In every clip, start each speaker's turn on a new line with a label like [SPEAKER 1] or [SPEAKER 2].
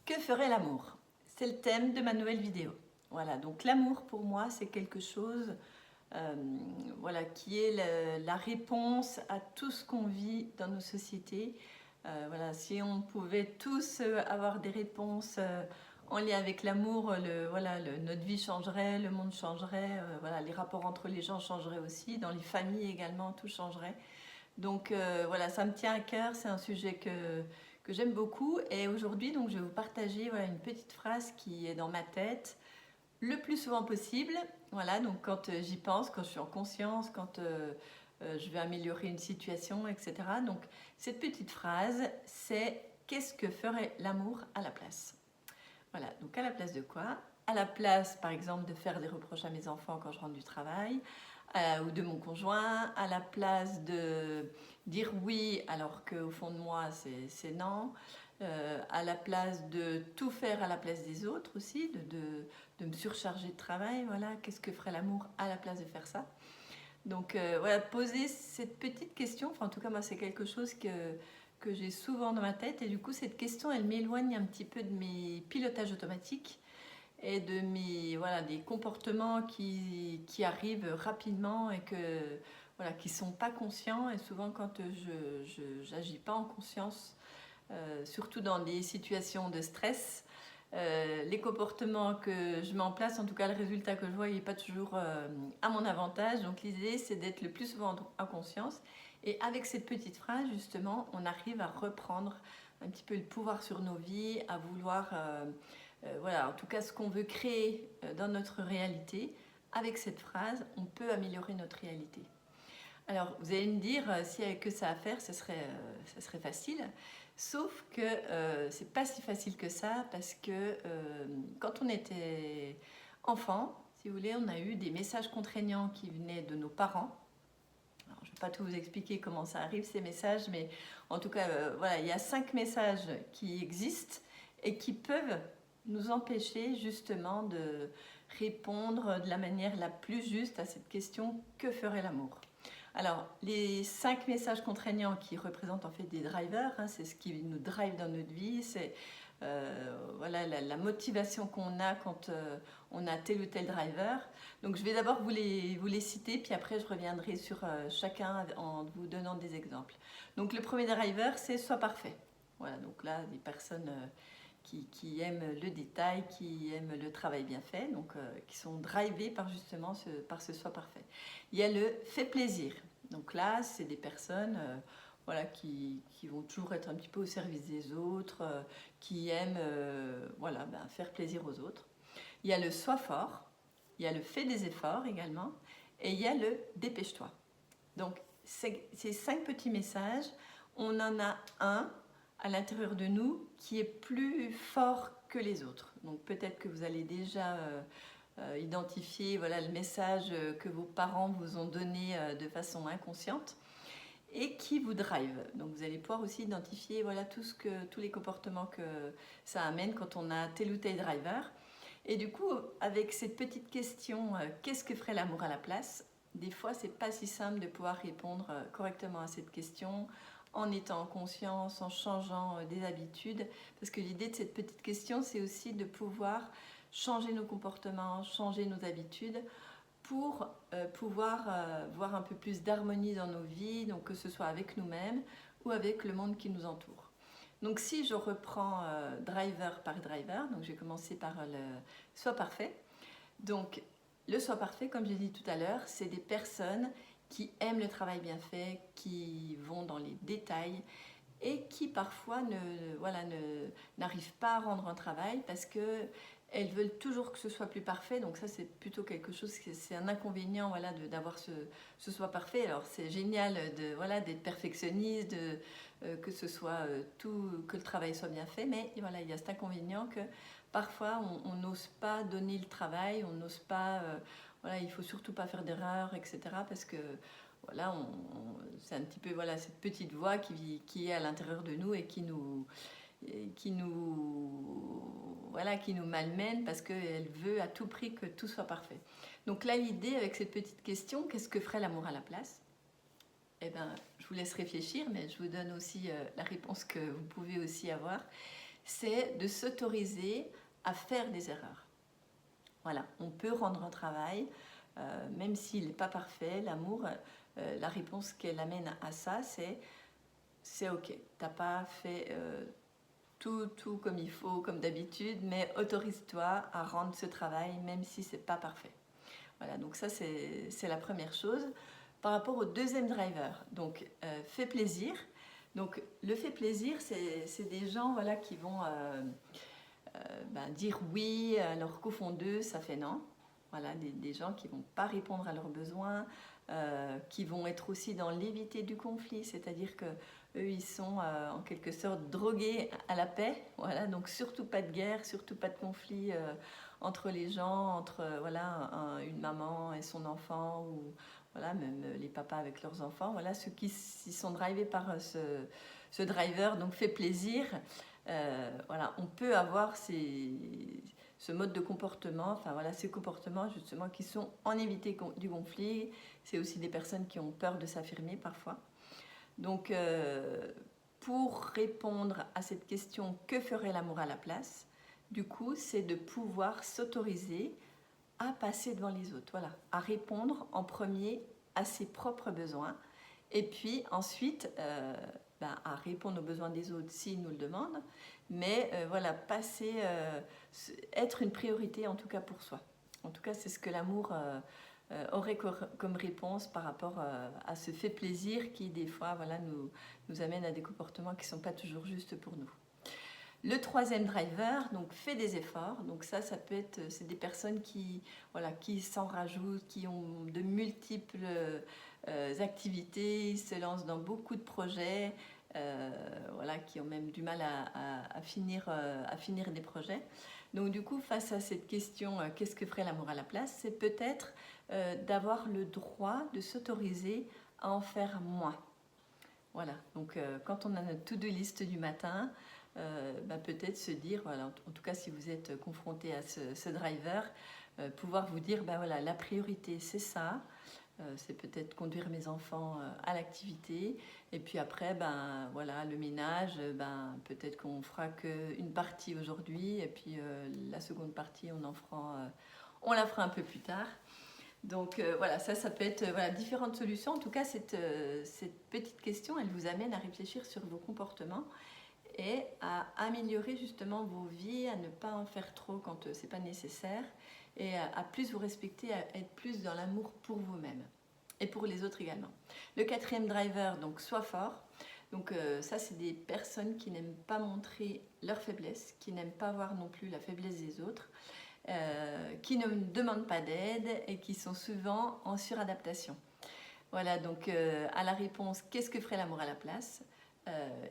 [SPEAKER 1] Que ferait l'amour? C'est le thème de ma nouvelle vidéo. Voilà, donc l'amour pour moi c'est quelque chose voilà, qui est la réponse à tout ce qu'on vit dans nos sociétés. Voilà, si on pouvait tous avoir des réponses en lien avec l'amour, voilà, notre vie changerait, le monde changerait, voilà, les rapports entre les gens changeraient aussi, dans les familles également, tout changerait. Donc voilà, ça me tient à cœur, c'est un sujet que j'aime beaucoup. Et aujourd'hui, donc, je vais vous partager voilà, une petite phrase qui est dans ma tête le plus souvent possible. Voilà, donc quand j'y pense, quand je suis en conscience, quand je vais améliorer une situation, etc. Donc cette petite phrase, c'est qu'est-ce que ferait l'amour à la place? Voilà, donc à la place de quoi? À la place, par exemple, de faire des reproches à mes enfants quand je rentre du travail, ou de mon conjoint, à la place de dire oui alors qu'au fond de moi c'est non, à la place de tout faire à la place des autres aussi, de me surcharger de travail, voilà, qu'est-ce que ferait l'amour à la place de faire ça? Donc voilà, poser cette petite question, enfin en tout cas moi c'est quelque chose que j'ai souvent dans ma tête, et du coup cette question elle m'éloigne un petit peu de mes pilotages automatiques et de mes, voilà, des comportements qui arrivent rapidement et voilà, qui ne sont pas conscients. Et souvent quand je n'agis pas en conscience, surtout dans des situations de stress, les comportements que je mets en place, en tout cas le résultat que je vois, il n'est pas toujours à mon avantage. Donc l'idée c'est d'être le plus souvent en conscience. Et avec cette petite phrase, justement, on arrive à reprendre un petit peu le pouvoir sur nos vies, à vouloir, voilà, en tout cas ce qu'on veut créer dans notre réalité. Avec cette phrase, on peut améliorer notre réalité. Alors, vous allez me dire, s'il n'y avait que ça à faire, ça serait facile. Sauf que c'est pas si facile que ça, parce que quand on était enfant, si vous voulez, on a eu des messages contraignants qui venaient de nos parents. Alors, je ne vais pas tout vous expliquer comment ça arrive, ces messages, mais en tout cas, voilà, il y a 5 messages qui existent et qui peuvent nous empêcher justement de répondre de la manière la plus juste à cette question: que ferait l'amour? Alors, les 5 messages contraignants qui représentent en fait des drivers, hein, c'est ce qui nous drive dans notre vie, c'est voilà, la motivation qu'on a quand on a tel ou tel driver. Donc je vais d'abord vous les citer, puis après je reviendrai sur chacun en vous donnant des exemples. Donc le premier driver, c'est sois parfait. Voilà, donc là, des personnes qui aiment le détail, qui aiment le travail bien fait, donc qui sont drivées par justement par ce soi parfait. Il y a le fait plaisir. Donc là, c'est des personnes voilà, qui vont toujours être un petit peu au service des autres, qui aiment voilà, ben, faire plaisir aux autres. Il y a le sois fort, il y a le fait des efforts également, et il y a le dépêche-toi. Donc ces 5 petits messages, on en a un à l'intérieur de nous qui est plus fort que les autres. Donc peut-être que vous allez déjà identifier voilà, le message que vos parents vous ont donné de façon inconsciente et qui vous drive. Donc vous allez pouvoir aussi identifier voilà, tous les comportements que ça amène quand on a tel ou tel driver. Et du coup, avec cette petite question, qu'est-ce que ferait l'amour à la place? Des fois, c'est pas si simple de pouvoir répondre correctement à cette question en étant en conscience, en changeant des habitudes. Parce que l'idée de cette petite question, c'est aussi de pouvoir changer nos comportements, changer nos habitudes pour pouvoir voir un peu plus d'harmonie dans nos vies, donc que ce soit avec nous-mêmes ou avec le monde qui nous entoure. Donc si je reprends driver par driver, donc j'ai commencé par le soi parfait. Donc le soi parfait, comme j'ai dit tout à l'heure, c'est des personnes qui aiment le travail bien fait, qui vont dans les détails et qui parfois n'arrivent pas à rendre un travail parce que elles veulent toujours que ce soit plus parfait. Donc ça, c'est plutôt quelque chose, c'est un inconvénient voilà, d'avoir ce soi parfait. Alors c'est génial voilà, d'être perfectionniste, que ce soit que le travail soit bien fait, mais voilà, il y a cet inconvénient que parfois on n'ose pas donner le travail, on n'ose pas, voilà, il faut surtout pas faire d'erreurs, etc. Parce que voilà, c'est un petit peu voilà, cette petite voix qui est à l'intérieur de nous et voilà, qui nous malmène parce qu'elle veut à tout prix que tout soit parfait. Donc là, l'idée avec cette petite question, qu'est-ce que ferait l'amour à la place? Eh bien, je vous laisse réfléchir, mais je vous donne aussi la réponse que vous pouvez aussi avoir. c'est de s'autoriser à faire des erreurs. Voilà, on peut rendre un travail, même s'il n'est pas parfait. L'amour, la réponse qu'elle amène à ça, c'est ok, t'as pas fait tout comme il faut, comme d'habitude, mais autorise-toi à rendre ce travail, même si c'est pas parfait. Voilà, donc ça c'est la première chose. Par rapport au deuxième driver, donc fait plaisir. Donc le fait plaisir, c'est des gens voilà, qui vont dire oui alors qu'au fond d'eux, ça fait non. Voilà, des gens qui vont pas répondre à leurs besoins, qui vont être aussi dans l'éviter du conflit, c'est-à-dire que eux, ils sont en quelque sorte drogués à la paix. Voilà, donc surtout pas de guerre, surtout pas de conflit entre les gens, entre une maman et son enfant, ou voilà, même les papas avec leurs enfants. Voilà, ceux qui sont drivés par ce driver, donc fait plaisir. Voilà, on peut avoir ce mode de comportement, enfin voilà, ces comportements justement qui sont en éviter du conflit. C'est aussi des personnes qui ont peur de s'affirmer parfois. Donc, pour répondre à cette question, que ferait l'amour à la place? Du coup, c'est de pouvoir s'autoriser à passer devant les autres, voilà, à répondre en premier à ses propres besoins, et puis ensuite à répondre aux besoins des autres s'ils nous le demandent, mais voilà, être une priorité en tout cas pour soi. En tout cas, c'est ce que l'amour aurait comme réponse par rapport à ce fait plaisir qui des fois voilà, nous amène à des comportements qui ne sont pas toujours justes pour nous. Le troisième driver, donc fait des efforts. Donc ça peut être, c'est des personnes qui s'en rajoutent, qui ont de multiples activités, ils se lancent dans beaucoup de projets, qui ont même du mal à finir des projets. Donc du coup, face à cette question, qu'est-ce que ferait l'amour à la place? C'est peut-être d'avoir le droit de s'autoriser à en faire moins. Voilà, donc quand on a notre to-do list du matin, peut-être se dire, voilà, en tout cas si vous êtes confronté à ce driver, pouvoir vous dire, voilà, la priorité c'est ça, c'est peut-être conduire mes enfants à l'activité, et puis après, voilà, le ménage, peut-être qu'on fera qu'une partie aujourd'hui, et puis la seconde partie on la fera un peu plus tard. Donc voilà, ça peut être différentes solutions. En tout cas, cette petite question, elle vous amène à réfléchir sur vos comportements et à améliorer justement vos vies, à ne pas en faire trop quand c'est pas nécessaire, et à plus vous respecter, à être plus dans l'amour pour vous-même et pour les autres également. Le quatrième driver, donc sois fort. Donc ça, c'est des personnes qui n'aiment pas montrer leur faiblesse, qui n'aiment pas voir non plus la faiblesse des autres, qui ne demandent pas d'aide et qui sont souvent en suradaptation. Voilà, donc à la réponse, qu'est-ce que ferait l'amour à la place?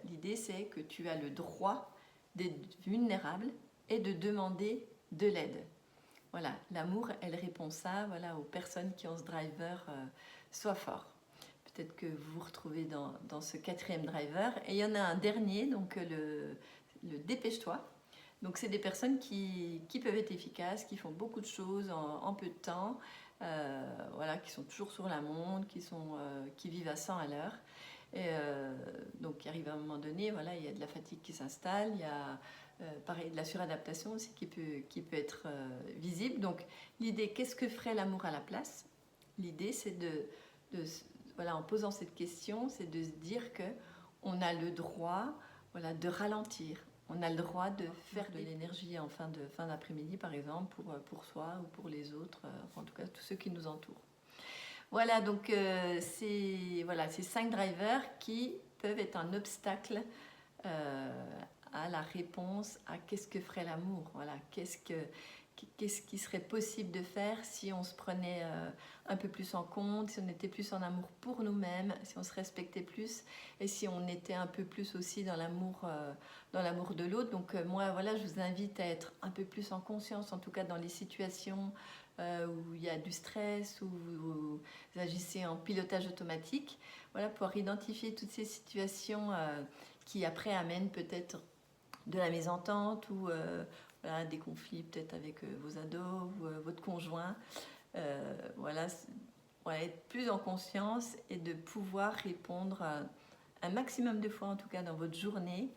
[SPEAKER 1] L'idée, c'est que tu as le droit d'être vulnérable et de demander de l'aide. Voilà, l'amour, elle répond ça, voilà, aux personnes qui ont ce driver, sois fort. Peut-être que vous vous retrouvez dans ce quatrième driver. Et il y en a un dernier, donc le dépêche-toi. Donc c'est des personnes qui peuvent être efficaces, qui font beaucoup de choses en peu de temps, qui sont toujours sur la montre, qui vivent à 100 à l'heure. Et donc il arrive à un moment donné, voilà, il y a de la fatigue qui s'installe, il y a pareil, de la suradaptation aussi qui peut être visible. Donc l'idée, qu'est-ce que ferait l'amour à la place? L'idée, c'est en posant cette question, c'est de se dire qu'on a le droit de ralentir. On a le droit de faire de l'énergie en fin d'après-midi, par exemple, pour soi ou pour les autres, en tout cas tous ceux qui nous entourent. Voilà, donc ces 5 drivers qui peuvent être un obstacle à la réponse à qu'est-ce que ferait l'amour. Voilà, qu'est-ce qui serait possible de faire si on se prenait un peu plus en compte, si on était plus en amour pour nous-mêmes, si on se respectait plus et si on était un peu plus aussi dans l'amour de l'autre. Donc moi, voilà, je vous invite à être un peu plus en conscience, en tout cas dans les situations où il y a du stress, où vous agissez en pilotage automatique, voilà, pour identifier toutes ces situations qui après amènent peut-être de la mésentente ou des conflits peut-être avec vos ados ou votre conjoint. Être plus en conscience et de pouvoir répondre un maximum de fois, en tout cas dans votre journée,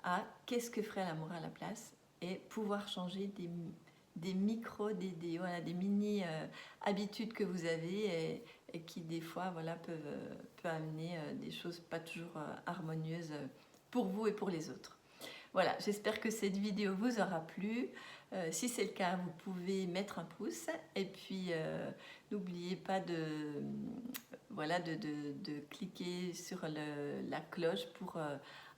[SPEAKER 1] à qu'est-ce que ferait l'amour à la place et pouvoir changer des micro, voilà, des mini habitudes que vous avez et qui des fois voilà, peuvent amener des choses pas toujours harmonieuses pour vous et pour les autres. Voilà, j'espère que cette vidéo vous aura plu. Si c'est le cas, vous pouvez mettre un pouce et puis n'oubliez pas voilà, de cliquer sur la cloche pour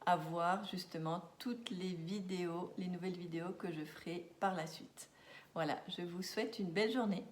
[SPEAKER 1] avoir justement toutes les vidéos, les nouvelles vidéos que je ferai par la suite. Voilà, je vous souhaite une belle journée.